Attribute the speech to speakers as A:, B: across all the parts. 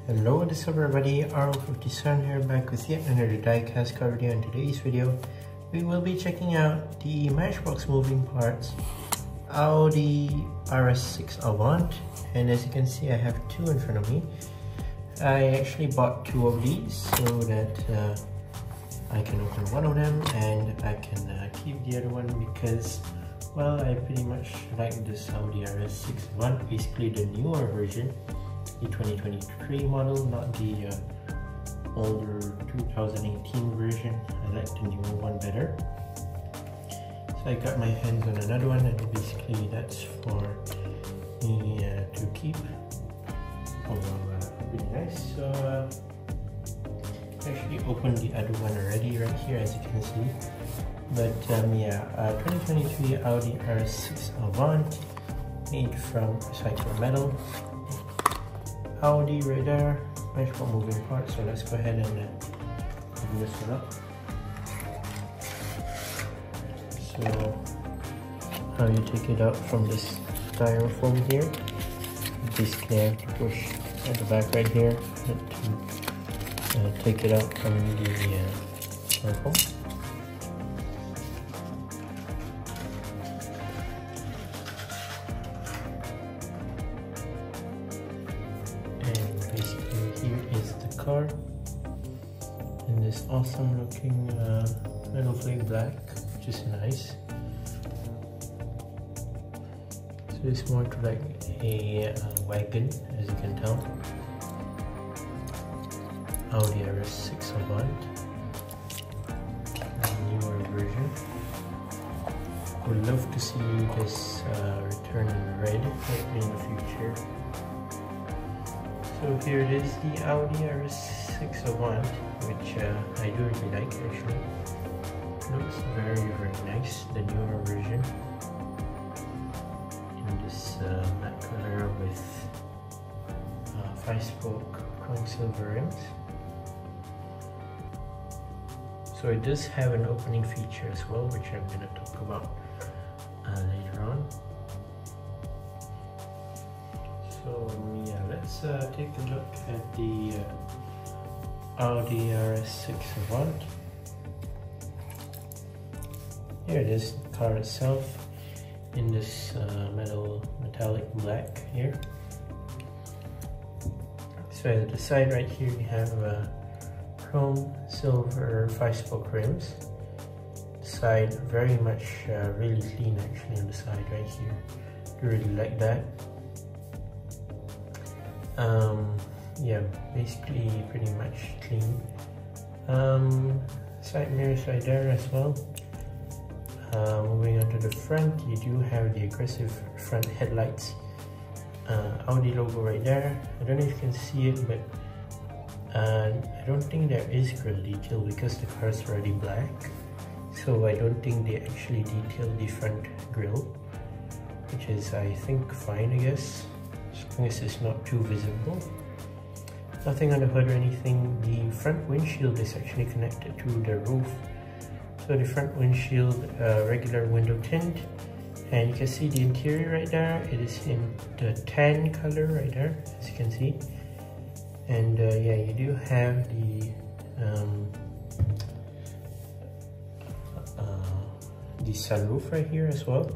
A: Hello, what's up everybody, RO57 here, back with yet another diecast car video. In today's video, we will be checking out the Matchbox moving parts Audi RS6 Avant, and as you can see I have two in front of me. I actually bought two of these so that I can open one of them and I can keep the other one because, well, I pretty much like this Audi RS6 Avant, basically the newer version, the 2023 model, not the older 2018 version. I like the newer one better. So I got my hands on another one, and basically that's for me to keep. Although really nice. So I actually opened the other one already right here, as you can see. But 2023 Audi RS6 Avant, made from recycled metal. Audi right there, Matchbox moving parts. So let's go ahead and open this one up. So how you take it out from this styrofoam here? Basically, I have to push at the back right here to take it out from the styrofoam. Car in this awesome looking metal flake black, which is nice. So it's more to like a wagon, as you can tell. Audi RS6 Avant, a newer version. Would love to see this return in red in the future. So here it is, the Audi RS6 Avant, which I do really like actually. Looks very nice, the newer version. In this matte color with 5-spoke chrome silver rims. So it does have an opening feature as well, which I'm going to talk about later on. So yeah, let's take a look at the Audi RS6 Avant. Here it is, the car itself, in this metallic black here. So at the side right here we have chrome silver 5-spoke rims. The side very much really clean actually on the side right here. I really like that. Yeah, basically pretty much clean. Side mirrors right there as well. Moving on to the front, you do have the aggressive front headlights. Audi logo right there. I don't know if you can see it, but I don't think there is grill detail because the car is already black. So I don't think they actually detailed the front grille, which is, I think, fine, I guess. As long as it's not too visible. Nothing on the hood or anything. The front windshield is actually connected to the roof. So the front windshield, regular window tint, and you can see the interior right there. It is in the tan color right there, as you can see. And yeah, you do have the sunroof right here as well.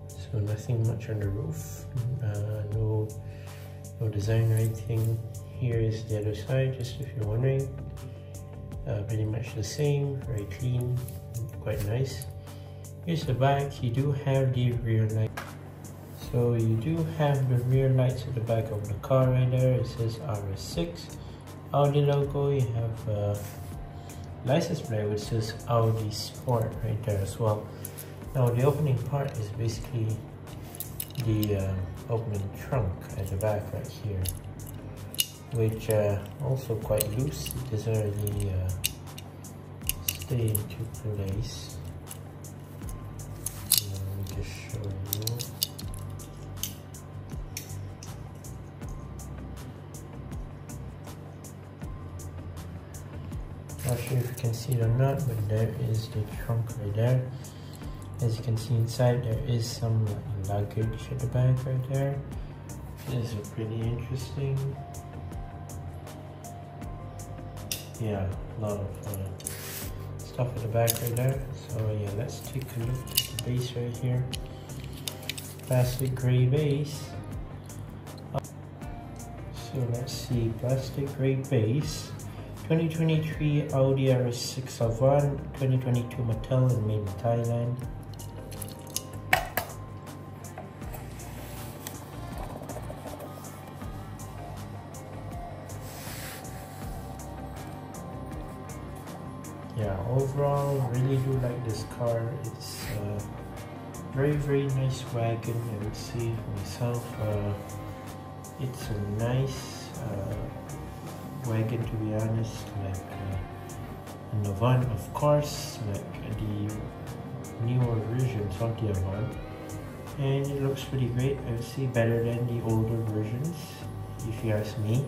A: So nothing much on the roof, no design or anything. Here is the other side, just if you're wondering. Pretty much the same, very clean, quite nice. Here's the back. You do have the rear light. So you do have the rear lights at the back of the car right there. It says RS6, Audi logo. You have license plate which says Audi Sport right there as well. Now the opening part is basically the opening trunk at the back right here, which also quite loose. It doesn't really stay into place. Let me just show you. Not sure if you can see it or not, but there is the trunk right there. As you can see inside, there is some luggage at the back right there. This is pretty interesting. Yeah, a lot of stuff at the back right there. So yeah, let's take a look at the base right here. Plastic gray base. So let's see, plastic gray base. 2023 Audi RS6 Avant, 2022 Mattel and made in Thailand. Yeah, overall, really do like this car. It's a very nice wagon, I would say for myself. It's a nice wagon, to be honest, like an Avant, of course, like the newer versions of the Avant, and it looks pretty great. I would say better than the older versions, if you ask me,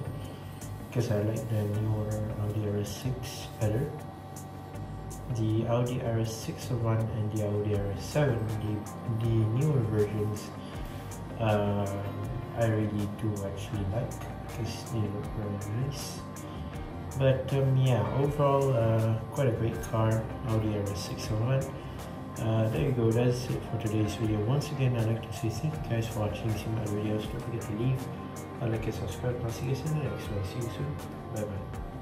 A: because I like the newer Audi RS6 better. The Audi RS6 Avant and the Audi RS7, the newer versions, I really do actually like, because they look very nice. But yeah, overall, quite a great car, Audi RS6 Avant. There you go, that's it for today's video. Once again, I'd like to say thank you guys for watching. See my other videos, don't forget to leave a like and subscribe. I'll see you guys in the next one. See you soon. Bye bye.